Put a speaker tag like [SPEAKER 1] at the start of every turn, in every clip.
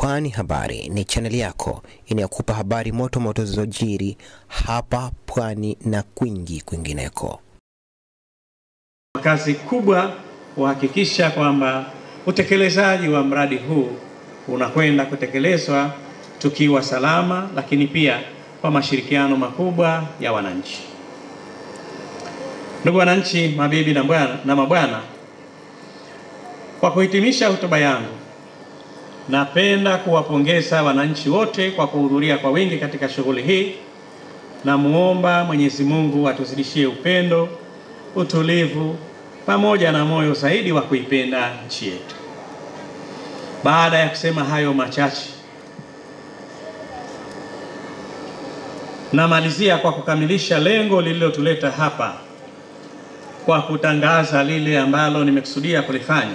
[SPEAKER 1] Pwani Habari ni channel yako inayokupa habari moto moto zilizojiri hapa Pwani na kwingineko.
[SPEAKER 2] Kazi kubwa kuhakikisha kwamba utekelezaji wa mradi huu unakwenda kutekelezwa tukiwa salama, lakini pia kwa mashirikiano makubwa ya wananchi. Ndugu wananchi, mabibi na mabwana, kwa kuhitimisha hotuba yangu, napenda kuwapongeza wananchi wote kwa kuhudhuria kwa wingi katika shughuli hii, na muomba Mwenyezi Mungu atuzidishie upendo, utulivu pamoja na moyo zaidi wa kuipenda nchi yetu. Baada ya kusema hayo machache, namalizia kwa kukamilisha lengo lililotuleta hapa kwa kutangaza lile ambalo nimekusudia kulifanya.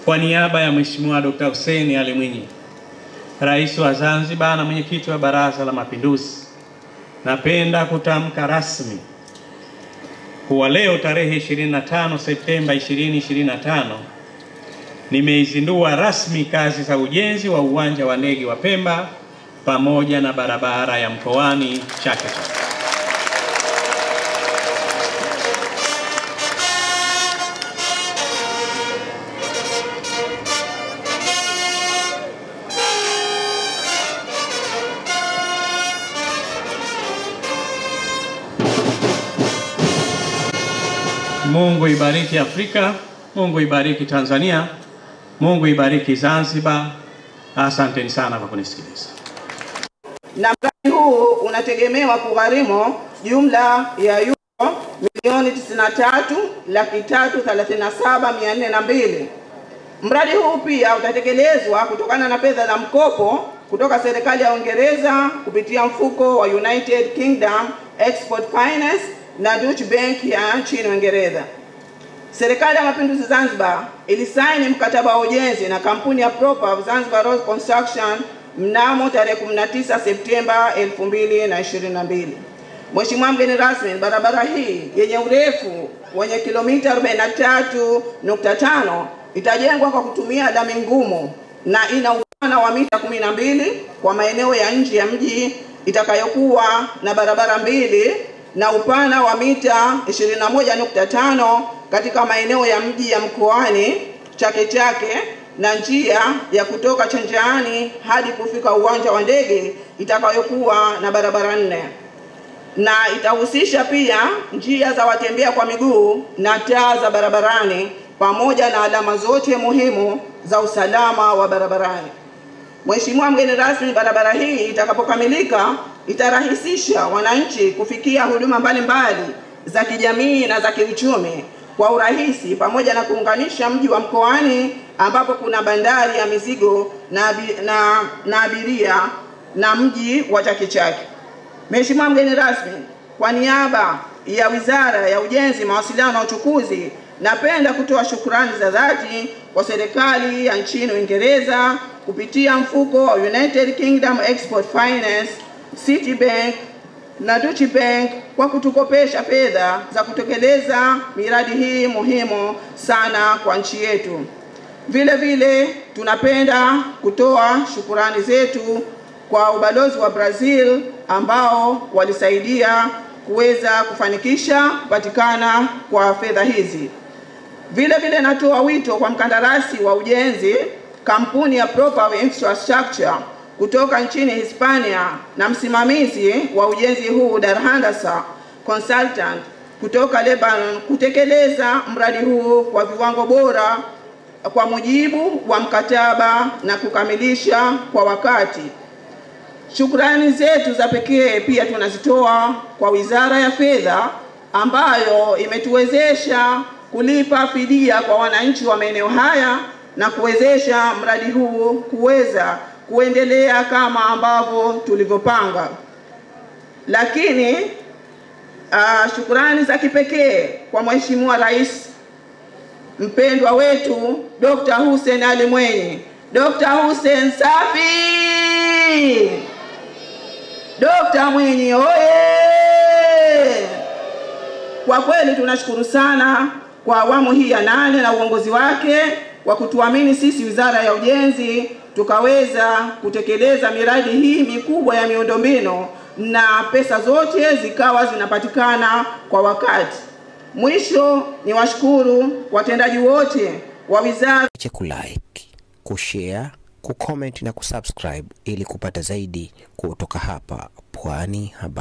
[SPEAKER 2] Kwa niaba ya Mheshimiwa Dr. Hussein Ali Mwinyi, Rais wa Zanzibar na Mwenyekiti wa Baraza la Mapinduzi, napenda kutamka rasmi kuwa leo tarehe 25 Septemba 2025 nimeizindua rasmi kazi za ujenzi wa uwanja wa ndege wa Pemba pamoja na barabara ya Mkoani Chake Chake. Mungu ibariki Afrika, Mungu ibariki Tanzania, Mungu ibariki Zanzibar. Asanteni sana kwa kunisikiliza.
[SPEAKER 3] Na mradi huu unategemewa kugharimu jumla ya euro milioni 93,337,402. Mradi huu pia utatekelezwa kutokana na fedha za mkopo kutoka serikali ya Uingereza kupitia mfuko wa United Kingdom Export Finance na Deutsche Bank ya nchini Uingereza. Serikali ya Mapinduzi Zanzibar ilisaini mkataba wa ujenzi na kampuni ya Proper Zanzibar Road Construction mnamo tarehe 19 Septemba 2022. Mheshimiwa mgeni rasmi, barabara hii yenye urefu wenye kilomita 43.5 itajengwa kwa kutumia lami ngumu na ina upana wa mita 12 kwa maeneo ya nje ya mji, itakayokuwa na barabara mbili na upana wa mita 21.5 katika maeneo ya mji ya Mkoani Chake Chake, na njia ya kutoka Chanjani hadi kufika uwanja wa ndege itakayokuwa na barabara 4, na itahusisha pia njia za watembea kwa miguu na taa za barabarani pamoja na alama zote muhimu za usalama wa barabarani. Mheshimiwa mgeni rasmi, barabara hii itakapokamilika itarahisisha wananchi kufikia huduma mbalimbali za kijamii na za kiuchumi kwa urahisi, pamoja na kuunganisha mji wa Mkoani ambapo kuna bandari ya mizigo na abiria na mji wa Chake Chake. Mheshimiwa mgeni rasmi, kwa niaba ya Wizara ya Ujenzi, Mawasiliano na Uchukuzi, napenda kutoa shukrani za dhati kwa serikali ya nchini Uingereza kupitia mfuko wa United Kingdom Export Finance, Citibank na Deutsche Bank kwa kutukopesha fedha za kutekeleza miradi hii muhimu sana kwa nchi yetu. Vile vile tunapenda kutoa shukrani zetu kwa ubalozi wa Brazil ambao walisaidia kuweza kufanikisha kupatikana kwa fedha hizi. Vile vile natoa wito kwa mkandarasi wa ujenzi, kampuni ya Proper Infrastructure kutoka nchini Hispania, na msimamizi wa ujenzi huu Darhandasa Consultant kutoka Lebanon kutekeleza mradi huu kwa viwango bora kwa mujibu wa mkataba na kukamilisha kwa wakati. Shukrani zetu za pekee pia tunazitoa kwa Wizara ya Fedha ambayo imetuwezesha kulipa fidia kwa wananchi wa maeneo haya na kuwezesha mradi huu kuweza kuendelea kama ambavyo tulivyopanga. Lakini shukrani za kipekee kwa Mheshimiwa Rais mpendwa wetu Dr. Hussein Ali Mwinyi. Dr. Hussein safi! Dr. Mwinyi oye! Kwa kweli tunashukuru sana kwa awamu hii ya 8 na uongozi wake kwa kutuamini sisi Wizara ya Ujenzi tukaweza kutekeleza miradi hii mikubwa ya miundombinu na pesa zote zikawa zinapatikana kwa wakati. Mwisho ni washukuru watendaji wote wa wizara.
[SPEAKER 1] Kulike, kushare, kucomment na kusubscribe ili kupata zaidi kutoka hapa Pwani Habari.